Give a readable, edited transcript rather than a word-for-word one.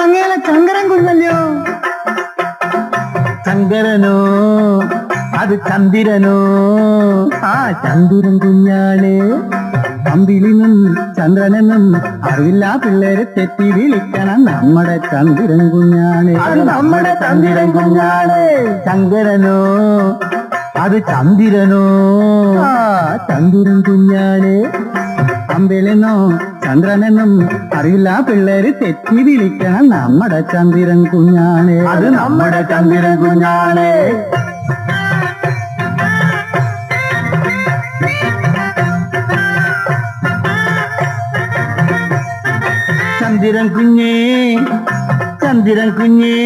അങ്ങേലെ ചങ്കരൻ കുഞ്ഞല്ലോ. ചങ്കരനോ അത് ചന്ദ്രനോ? ആ ചന്ദ്രൻ കുഞ്ഞാണ്. അമ്പിളിനും ചന്ദ്രനെന്നും അറിവില്ല പിള്ളേരെ തെറ്റി വിളിക്കണം നമ്മുടെ ചന്ദ്രൻ കുഞ്ഞാണ്. അത് നമ്മുടെ ചന്ദ്രൻ കുഞ്ഞാണ്. ചങ്കരനോ അത് ചന്ദ്രനോ? ആ ചന്ദ്രൻ കുഞ്ഞാണ്. അമ്പിളിനോ ചന്ദ്രനെന്നും അറിയില്ല പിള്ളേര് തെറ്റി വിളിക്കണം നമ്മുടെ ചന്ദ്രൻ കുഞ്ഞാണ്. അത് നമ്മുടെ ചന്ദ്രൻ കുഞ്ഞാണ്. ചന്ദ്രൻ കുഞ്ഞേ ചന്ദ്രൻ കുഞ്ഞേ